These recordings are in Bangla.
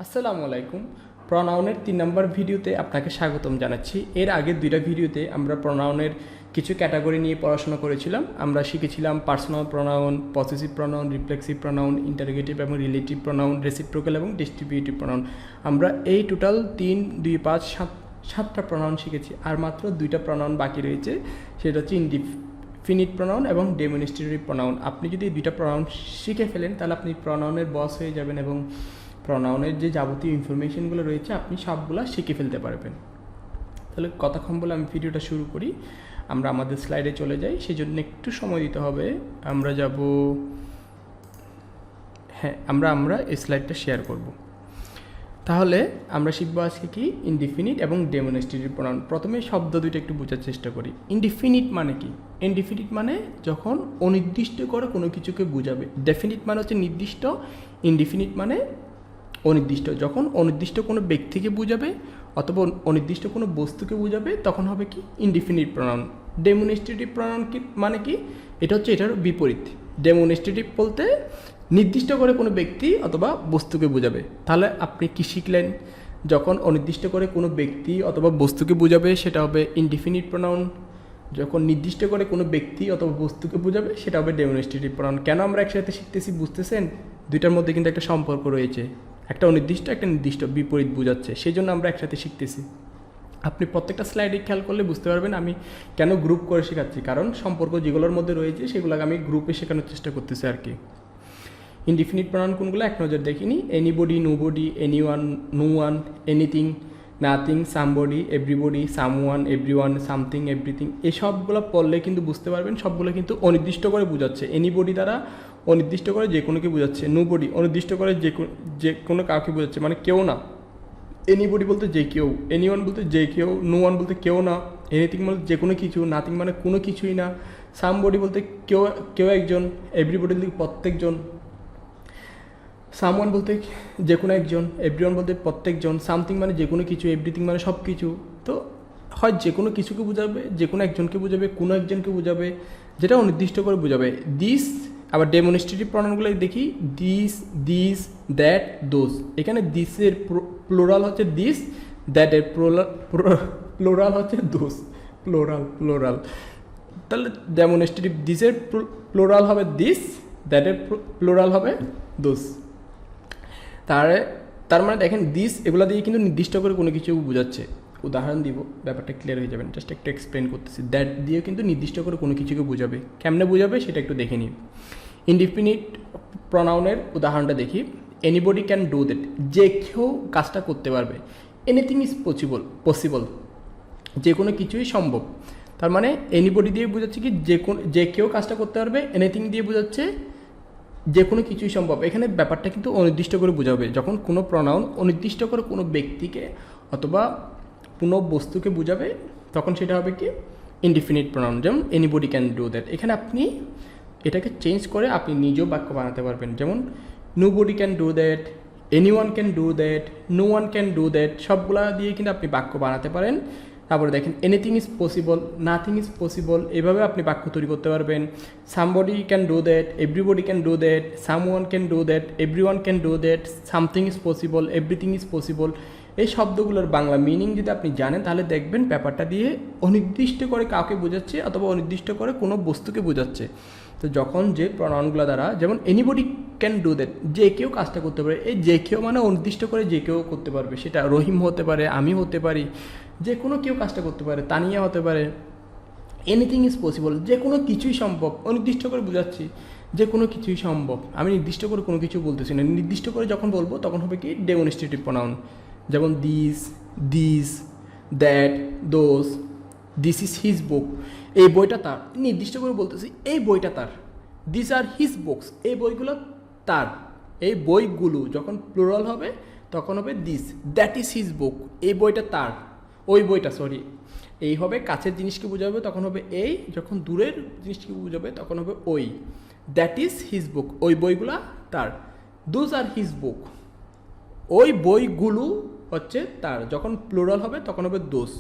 আসসালামু আলাইকুম। প্রনাউনের 3 নম্বর ভিডিওতে আপনাকে স্বাগতম জানাচ্ছি। এর আগের 2টা ভিডিওতে আমরা প্রনাউনের কিছু ক্যাটাগরি নিয়ে পড়াশোনা করেছিলাম। আমরা শিখেছিলাম personal pronoun, possessive pronoun, reflexive pronoun, interrogative এবং রিলেটিভ প্রনাউন, রেসিপ্রোকাল এবং ডিস্ট্রিবিউটিভ প্রনাউন। আমরা এই টোটাল 3, 2, 5, 7টা প্রনাউন শিখেছি। আর মাত্র 2টা প্রনাউন বাকি রয়েছে, সেটা হচ্ছে ইনডিফিনিট প্রনাউন এবং ডেমনস্ট্রেটিভ প্রনাউন। আপনি যদি 2টা প্রনাউন শিখে ফেলেন তাহলে আপনি প্রনাউনের বস হয়ে যাবেন এবং প্রনাউনের যে যাবতীয় ইনফরমেশনগুলো রয়েছে আপনি সবগুলো শিখে ফেলতে পারবেন। তাহলে কতক্ষণ বলে আমি ভিডিওটা শুরু করি। আমরা আমাদের স্লাইডে চলে যাই, সেই জন্য একটু সময় দিতে হবে। আমরা যাব, হ্যাঁ আমরা এই স্লাইডটা শেয়ার করব। তাহলে আমরা শিখবো আজকে কি ইনডিফিনিট এবং ডেমনস্ট্রেটিভ প্রনাউন। প্রথমে শব্দ দুইটা একটু বোঝার চেষ্টা করি। ইনডিফিনিট মানে কি? ইনডিফিনিট মানে যখন অনির্দিষ্ট করে কোনো কিছুকে বোঝাবে। ডেফিনিট মানে হচ্ছে নির্দিষ্ট, ইনডিফিনিট মানে অনির্দিষ্ট। যখন অনির্দিষ্ট কোনো ব্যক্তিকে বোঝাবে অথবা অনির্দিষ্ট কোনো বস্তুকে বোঝাবে তখন হবে কি ইনডিফিনিট প্রনাউন। ডেমনস্ট্রেটিভ প্রনাউন কি মানে কি? এটা হচ্ছে এটার বিপরীত। ডেমনস্ট্রেটিভ বলতে নির্দিষ্ট করে কোনো ব্যক্তি অথবা বস্তুকে বোঝাবে। তাহলে আপনি কি শিখলেন? যখন অনির্দিষ্ট করে কোনো ব্যক্তি অথবা বস্তুকে বোঝাবে সেটা হবে ইনডিফিনিট প্রনাউন। যখন নির্দিষ্ট করে কোনো ব্যক্তি অথবা বস্তুকে বোঝাবে সেটা হবে ডেমনস্ট্রেটিভ প্রনাউন। কেন আমরা একসাথে শিখতেছি বুঝতেছেন? দুইটার মধ্যে কিন্তু একটা সম্পর্ক রয়েছে। একটা অনির্দিষ্ট, একটা নির্দিষ্ট, বিপরীত বোঝাচ্ছে, সেই জন্য আমরা একসাথে শিখতেছি। আপনি প্রত্যেকটা স্লাইডে খেয়াল করলে বুঝতে পারবেন আমি কেন গ্রুপ করে শেখাচ্ছি। কারণ সম্পর্ক যেগুলোর মধ্যে রয়েছে সেগুলোকে আমি গ্রুপে শেখানোর চেষ্টা করতেছি আর কি। ইনডিফিনিট প্রনাউন কোনগুলো এক নজর দেখিনি। Anybody, nobody, anyone, no one, anything, nothing, somebody, everybody, someone, everyone, something, everything, এই সবগুলো পড়লে কিন্তু বুঝতে পারবেন সবগুলো কিন্তু অনির্দিষ্ট করে বোঝাচ্ছে। এনিবডি দ্বারা অনির্দিষ্ট করে যে কোনোকে বোঝাচ্ছে। নোবডি অনির্দিষ্ট করে যে কোনো কাউকে বোঝাচ্ছে, মানে কেউ না। এনিবডি বলতে যে কেউ, এনিওয়ান বলতে যে কেউ, নো ওয়ান বলতে কেউ না, এনিথিং বলতে যে কোনো কিছু, নাথিং মানে কোনো কিছুই না, সামবডি বলতে কেউ একজন, এভরিবডি বলতে প্রত্যেকজন, সামওয়ান বলতে যে কোনো একজন, এভরিওয়ান বলতে প্রত্যেকজন, সামথিং মানে যে কোনো কিছু, এভরিথিং মানে সব কিছু। তো হয় যে কোনো কিছুকে বোঝাবে, যে কোনো একজনকে বোঝাবে, কোনো একজনকে বোঝাবে, যেটা অনির্দিষ্ট করে বোঝাবে। দিস, আবার ডেমনস্ট্রেটিভ প্রনাউনগুলো দেখি, দিস, দ্যাট, দোজ। এখানে দিসের প্লোরাল হচ্ছে দিস, দ্যাটের প্লোরাল হচ্ছে দোজ। প্লোরাল। তাহলে ডেমনস্ট্রেটিভ দিসের প্লোরাল হবে দিস, দ্যাটের প্লোরাল হবে দোজ। তার মানে দেখেন দিস এগুলো দিয়ে কিন্তু নির্দিষ্ট করে কোনো কিছু বোঝাচ্ছে। উদাহরণ দিব, ব্যাপারটা ক্লিয়ার হয়ে যাবেন। জাস্ট একটু এক্সপ্লেন করতেছি। দ্যাট দিয়ে কিন্তু নির্দিষ্ট করে কোনো কিছুকে বোঝাবে। কেমনে বোঝাবে সেটা একটু দেখে নিই। ইনডিফিনিট প্রনাউনের উদাহরণটা দেখি। এনিবডি ক্যান ডু দ্যাট, যে কেউ কাজটা করতে পারবে। এনিথিং ইজ পসিবল, যে কোনো কিছুই সম্ভব। তার মানে এনিবডি দিয়ে বোঝাচ্ছে কি যে কেউ কাজটা করতে পারবে। এনিথিং দিয়ে বোঝাচ্ছে যে কোনো কিছুই সম্ভব। এখানে ব্যাপারটা কিন্তু অনির্দিষ্ট করে বোঝাবে। যখন কোনো প্রনাউন অনির্দিষ্ট করে কোনো ব্যক্তিকে অথবা কোনো বস্তুকে বোঝাবে তখন সেটা হবে কি ইনডিফিনিট প্রনাউন। যেমন এনিবডি ক্যান ডু দ্যাট, এখানে আপনি এটাকে চেঞ্জ করে আপনি নিজেও বাক্য বানাতে পারবেন। যেমন nobody can do that, anyone can do that, no one can do that, সবগুলা দিয়ে কিন্তু আপনি বাক্য বানাতে পারেন। তারপরে দেখেন anything is possible, nothing is possible, এভাবে আপনি বাক্য তৈরি করতে পারবেন। Somebody can do that, everybody can do that, someone can do that, everyone can do that, something is possible, everything is possible. এই শব্দগুলোর বাংলা মিনিং যদি আপনি জানেন তাহলে দেখবেন ব্যাপারটা দিয়ে অনির্দিষ্ট করে কাউকে বোঝাচ্ছে অথবা অনির্দিষ্ট করে কোনো বস্তুকে বোঝাচ্ছে। তো যখন যে প্রনাউনগুলো দ্বারা, যেমন এনিবডি ক্যান ডু দ্যাট, যে কেউ কাজটা করতে পারে। এই যে কেউ মানে অনির্দিষ্ট করে যে কেউ করতে পারবে। সেটা রহিম হতে পারে, আমি হতে পারি, যে কোনো কেউ কাজটা করতে পারে, তানিয়া হতে পারে। এনিথিং ইজ পসিবল, যে কোনো কিছুই সম্ভব। অনির্দিষ্ট করে বোঝাচ্ছি যে কোনো কিছুই সম্ভব, আমি নির্দিষ্ট করে কোনো কিছু বলতেছি না। নির্দিষ্ট করে যখন বলবো তখন হবে কি ডেমনস্ট্রেটিভ প্রনাউন। যেমন this, that, those. This is his book, এই বইটা তার। নির্দিষ্ট করে বলতেছি এই বইটা তার। দিস আর হিজ বুকস, এই বইগুলো তার। এই বইগুলো যখন প্লুরাল হবে তখন হবে this. That is his book, এই বইটা তার। ওই বইটা, সরি, এই হবে কাছের জিনিসকে বোঝাবে তখন হবে এই, যখন দূরের জিনিসকে বোঝাবে তখন হবে ওই। দ্যাট ইজ হিজ বুক, ওই বইগুলা তার। দোজ আর হিজ বুক, ওই বইগুলো হচ্ছে তার। যখন প্লুরাল হবে তখন হবে দোজ,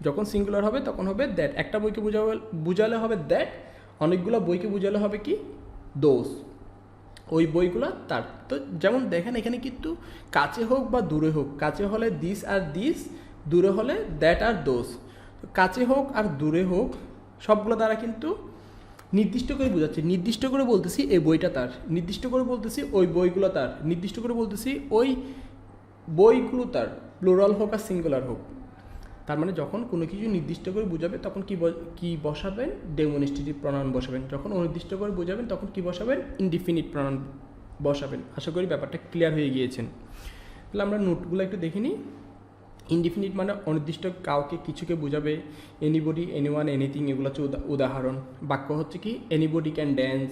যখন সিঙ্গুলার হবে তখন হবে দ্যাট। একটা বইকে বুঝালে হবে দ্যাট, অনেকগুলো বইকে বুঝালে হবে কি দোজ। ওই বইগুলো তার। তো যেমন দেখেন এখানে কিন্তু কাছে হোক বা দূরে হোক, কাছে হলে দিস আর দিস, দূরে হলে দ্যাট আর দোজ। কাছে হোক আর দূরে হোক সবগুলো দ্বারা কিন্তু নির্দিষ্ট করে বোঝাচ্ছে। নির্দিষ্ট করে বলতেছি এই বইটা তার, নির্দিষ্ট করে বলতেছি ওই বইগুলো তার, নির্দিষ্ট করে বলতেছি ওই বইগুলো তার, প্লুরাল হোক আর সিঙ্গুলার হোক। তার মানে যখন কোনো কিছু নির্দিষ্ট করে বোঝাবে তখন কি বসাবেন? ডেমনস্ট্রেটিভ প্রনাউন বসাবেন। যখন অনির্দিষ্ট করে বোঝাবেন তখন কি বসাবেন? ইনডিফিনিট প্রনাউন বসাবেন। আশা করি ব্যাপারটা ক্লিয়ার হয়ে গিয়েছেন। তাহলে আমরা নোটগুলো একটু দেখে নিই। ইনডিফিনিট মানে অনির্দিষ্ট কাউকে কিছুকে বোঝাবে। এনিবডি, এনিওয়ান, এনিথিং এগুলো হচ্ছে উদাহরণ। বাক্য হচ্ছে কি? Anybody can dance,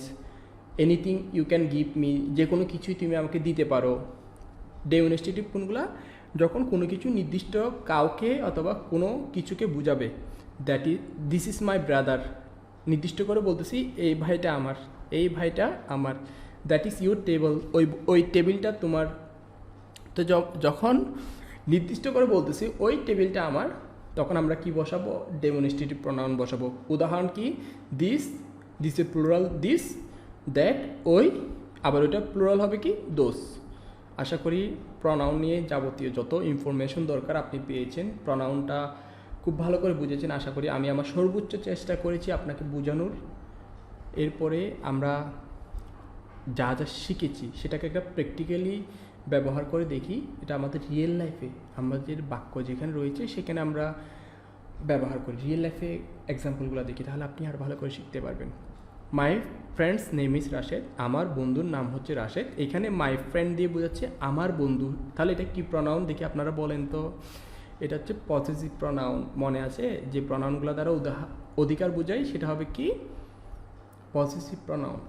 anything you can give me, যে কোনো কিছুই তুমি আমাকে দিতে পারো। ডেমনস্ট্রেটিভ কোনগুলা? যখন কোনো কিছু নির্দিষ্ট কাউকে অথবা কোনো কিছুকে বোঝাবে। দিস ইজ মাই ব্রাদার, নির্দিষ্ট করে বলতেছি এই ভাইটা আমার, এই ভাইটা আমার। দ্যাট ইজ ইউর টেবল, ওই টেবিলটা তোমার। তো যখন নির্দিষ্ট করে বলতেছি ওই টেবিলটা আমার, তখন আমরা কি বসাবো? ডেমনস্ট্রেটিভ প্রনাউন বসাবো। উদাহরণ কি? দিস, দিসের প্লুরাল দিস, দ্যাট ওই, আবার ওইটা প্লুরাল হবে কি? দোস। আশা করি প্রনাউন নিয়ে যাবতীয় যত ইনফরমেশন দরকার আপনি পেয়েছেন, প্রনাউনটা খুব ভালো করে বুঝেছেন। আশা করি আমি আমার সর্বোচ্চ চেষ্টা করেছি আপনাকে বোঝানোর। এরপরে আমরা যা যা শিখেছি সেটাকে একটা প্র্যাকটিক্যালি ব্যবহার করে দেখি। এটা আমাদের রিয়েল লাইফে আমাদের বাক্য যেখানে রয়েছে সেখানে আমরা ব্যবহার করি, রিয়েল লাইফে এক্সাম্পলগুলো দেখি, তাহলে আপনি আর ভালো করে শিখতে পারবেন। My friends name is Rashed, আমার বন্ধুর নাম হচ্ছে রাশেদ। এখানে মাই ফ্রেন্ড দিয়ে বোঝাচ্ছে আমার বন্ধু। তাহলে এটা কি প্রনাউন দেখি আপনারা বলেন তো? এটা হচ্ছে পসেসিভ প্রনাউন। মনে আছে যে প্রনাউনগুলো দ্বারা অধিকার বোঝায় সেটা হবে কি? Possessive pronoun.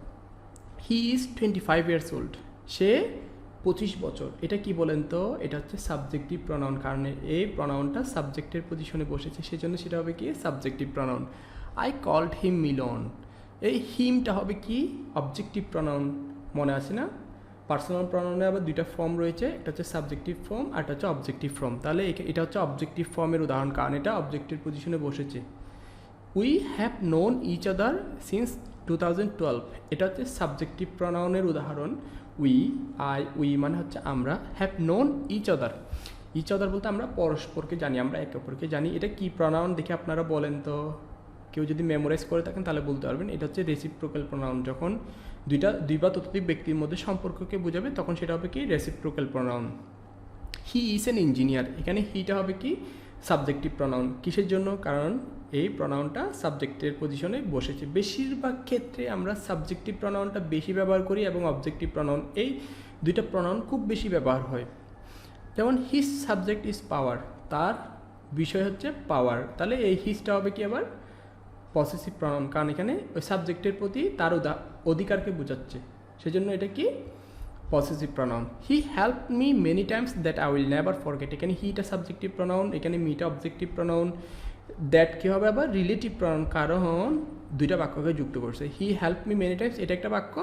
He is 25 years old, সে 25 বছর। এটা কি বলেন তো? এটা হচ্ছে সাবজেক্টিভ প্রনাউন, কারণ এই প্রনাউনটা সাবজেক্টের পজিশনে বসেছে, সেজন্য সেটা হবে কি? Subjective pronoun. I called him Milan, এই হিমটা হবে কি? Objective pronoun. মনে আছে না? পার্সোনাল প্রনাউনে আবার দুইটা ফর্ম রয়েছে, একটা হচ্ছে সাবজেক্টিভ ফর্ম আর একটা হচ্ছে অবজেক্টিভ ফর্ম। তাহলে এটা হচ্ছে অবজেক্টিভ ফর্মের উদাহরণ, কারণ এটা অবজেক্টিভ পজিশনে বসেছে। We have known each other since 2012, এটা হচ্ছে সাবজেক্টিভ প্রনাউনের উদাহরণ। উই মানে হচ্ছে আমরা, have known each other, each other বলতে আমরা পরস্পরকে জানি, আমরা একে অপরকে জানি। এটা কি প্রনাউন দেখে আপনারা বলেন তো? কেউ যদি মেমোরাইজ করে থাকেন তাহলে বলতে পারবেন। এটা হচ্ছে রেসিপ্রোকাল প্রনাউন। যখন দুই বা ততোধিক ব্যক্তির মধ্যে সম্পর্ককে বোঝাবে তখন সেটা হবে কি? Reciprocal pronoun. He is an engineer, এখানে হিটা হবে কি? Subjective pronoun. কিসের জন্য? কারণ এই প্রনাউনটা সাবজেক্টের পজিশনে বসেছে। বেশিরভাগ ক্ষেত্রে আমরা সাবজেক্টিভ প্রনাউনটা বেশি ব্যবহার করি এবং অবজেক্টিভ প্রনাউন, এই দুইটা প্রনাউন খুব বেশি ব্যবহার হয়। যেমন হিজ সাবজেক্ট ইজ পাওয়ার, তার বিষয় হচ্ছে পাওয়ার। তাহলে এই হিজটা হবে কি? আবার পসেসিভ প্রনাউন, কারণ এখানে ওই সাবজেক্টের প্রতি তার অধিকারকে বোঝাচ্ছে, সেজন্য এটা কি? Possessive pronoun. He help me many Times that I will never forget, এখানে হিটা সাবজেক্টিভ প্রনাউন, এখানে মিটা অবজেক্টিভ প্রনাউন। দ্যাট কী হবে? আবার রিলেটিভ প্রনাউন, কারণ দুইটা বাক্যকে যুক্ত করছে। He help me many Times এটা একটা বাক্য,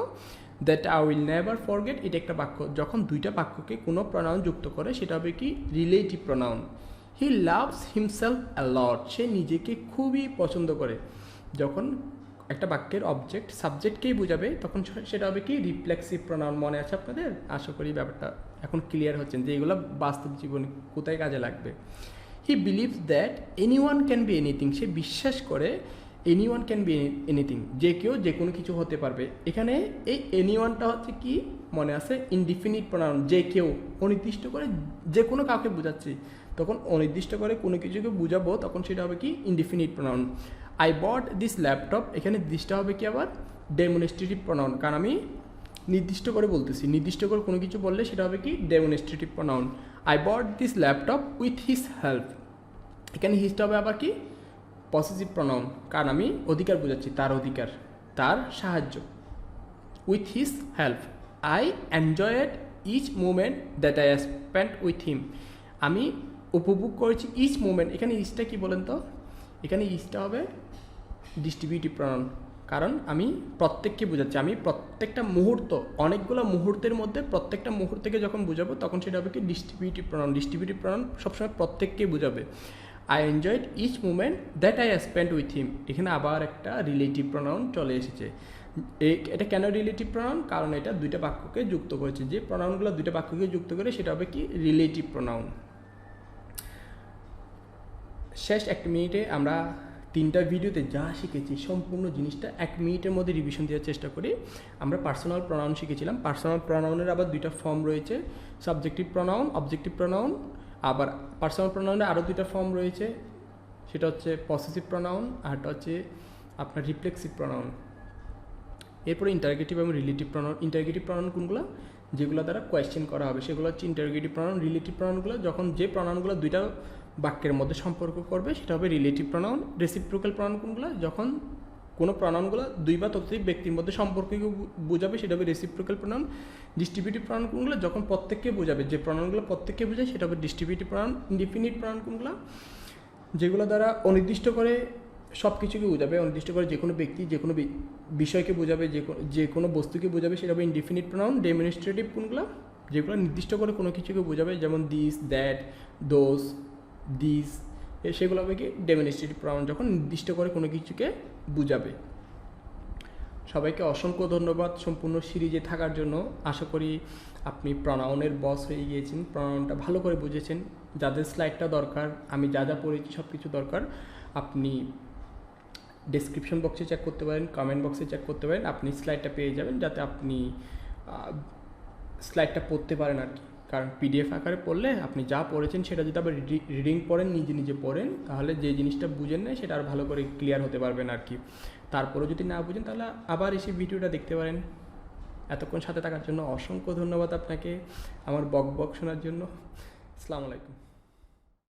that I will never forget এটা একটা বাক্য। যখন দুইটা বাক্যকে কোনো প্রনাউন যুক্ত করে সেটা হবে কি? Relative pronoun. He loves himself a lot, সে নিজেকে খুবই পছন্দ করে। যখন একটা বাক্যের অবজেক্ট সাবজেক্টকেই বোঝাবে তখন সেটা হবে কি? Reflexive pronoun. মনে আছে আপনাদের? আশা করি ব্যাপারটা এখন ক্লিয়ার হচ্ছেন যে এগুলো বাস্তব জীবনে কোথায় কাজে লাগবে। He believes that anyone can be anything, সে বিশ্বাস করে এনিওয়ান ক্যান বি এনিথিং, যে কেউ যে কোনো কিছু হতে পারবে। এখানে এই এনিওয়ানটা হচ্ছে কি? মনে আছে? ইনডিফিনিট প্রনাউন, যে কেউ। অনির্দিষ্ট করে যে কোনো কাউকে বোঝাচ্ছি, তখন অনির্দিষ্ট করে কোনো কিছুকে বুঝাবো তখন সেটা হবে কি? Indefinite pronoun. I bought this laptop, এখানে দিসটা হবে কি? আবার ডেমনস্ট্রেটিভ প্রনাউন, কারণ আমি নির্দিষ্ট করে বলতেছি। নির্দিষ্ট করে কোনো কিছু বললে সেটা হবে কি? Demonstrative pronoun. I bought this laptop with his help, এখানে হিজটা হবে আবার কি? পসেসিভ প্রনাউন, কারণ আমি অধিকার বোঝাচ্ছি, তার অধিকার, তার সাহায্য। With his help. I enjoyed each moment that I spent with him, আমি উপভোগ করেছি ইচ মোমেন্ট। এখানে ইচটা কি বলেন তো? এখানে ইচটা হবে ডিস্ট্রিবিউটিভ প্রনাউন, কারণ আমি প্রত্যেককে বোঝাচ্ছি। আমি প্রত্যেকটা মুহূর্ত, অনেকগুলো মুহূর্তের মধ্যে প্রত্যেকটা মুহূর্তকে যখন বোঝাবো তখন সেটা হবে কি? Distributive pronoun. ডিস্ট্রিবিউটিভ প্রনাউন সবসময় প্রত্যেককেই বোঝাবে। I enjoyed each moment that I spent with him, এখানে আবার একটা রিলেটিভ প্রনাউন চলে এসেছে। এটা কেন রিলেটিভ প্রনাউন? কারণ এটা দুইটা বাক্যকে যুক্ত করেছে, যে প্রনাউনগুলো দুইটা বাক্যকে যুক্ত করে সেটা হবে কি রিলেটিভ প্রনাউন। শেষ 1 মিনিটে আমরা 3টা ভিডিওতে যা শিখেছি সম্পূর্ণ জিনিসটা 1 মিনিটের মধ্যে রিভিশন দেওয়ার চেষ্টা করি। আমরা পার্সোনাল প্রনাউন শিখেছিলাম। পার্সোনাল প্রনাউনের আবার 2টা ফর্ম রয়েছে, সাবজেক্টিভ প্রনাউন, অবজেক্টিভ প্রনাউন। আবার পার্সোনাল প্রনাউনের আরও 2টা ফর্ম রয়েছে, সেটা হচ্ছে পসেসিভ প্রনাউন আরটা হচ্ছে আপনার রিফ্লেক্সিভ প্রনাউন। এরপরে ইন্টারগেটিভ এবং রিলেটিভ প্রনাউন। ইন্টারগেটিভ প্রনাউন কোনগুলো? যেগুলো দ্বারা কোয়েশ্চেন করা হবে সেগুলো হচ্ছে ইন্টারগেটিভ প্রনাউন। রিলেটিভ প্রনাউনগুলো যখন যে প্রনাউনগুলো দুইটা বাক্যের মধ্যে সম্পর্ক করবে সেটা হবে রিলেটিভ প্রনাউন। রেসিপ্রোকাল প্রনাউন কোনগুলো? যখন কোনো প্রনাউনগুলো 2 বা ততোধিক ব্যক্তির মধ্যে সম্পর্ককে বোঝাবে সেটা হবে রেসিপ্রোকাল প্রনাউন। ডিস্ট্রিবিউটিভ প্রনাউন কোনগুলো? যখন প্রত্যেককে বোঝাবে, যে প্রনাউনগুলো প্রত্যেককে বোঝায় সেটা হবে ডিস্ট্রিবিউটিভ প্রনাউন। ইনডিফিনিট প্রনাউন কোনগুলো? যেগুলো দ্বারা অনির্দিষ্ট করে সব কিছুকে বোঝাবে, অনির্দিষ্ট করে যে কোনো ব্যক্তি যে কোনো বিষয়কে বোঝাবে, যে কোনো বস্তুকে বোঝাবে সেটা হবে ইনডিফিনিট প্রনাউন। ডেমনস্ট্রেটিভ কোনগুলো? যেগুলো নির্দিষ্ট করে কোনো কিছুকে বোঝাবে, যেমন দিস, দ্যাট, দোজ, দিস, সেগুলো হবে কি ডেমনস্ট্রেটিভ প্রনাউন, যখন নির্দিষ্ট করে কোনো কিছুকে বোঝাবে। সবাইকে অসংখ্য ধন্যবাদ সম্পূর্ণ সিরিজে থাকার জন্য। আশা করি আপনি প্রনাউনের বস হয়ে গিয়েছেন, প্রনাউনটা ভালো করে বুঝেছেন। যাদের স্লাইডটা দরকার, আমি যা যা পড়েছি সব কিছু দরকার, আপনি ডেসক্রিপশন বক্সে চেক করতে পারেন, কমেন্ট বক্সে চেক করতে পারেন, আপনি স্লাইডটা পেয়ে যাবেন, যাতে আপনি স্লাইডটা পড়তে পারেন আর কি। কারণ পিডিএফ আকারে পড়লে আপনি যা পড়েছেন সেটা যদি আবার রিডিং পড়েন, নিজে নিজে পড়েন, তাহলে যে জিনিসটা বুঝেন না সেটা আর ভালো করে ক্লিয়ার হতে পারবেন আর কি। তারপরেও যদি না বুঝেন তাহলে আবার এসে ভিডিওটা দেখতে পারেন। এতক্ষণ সাথে থাকার জন্য অসংখ্য ধন্যবাদ আপনাকে, আমার বক বক শোনার জন্য। আসসালামু আলাইকুম।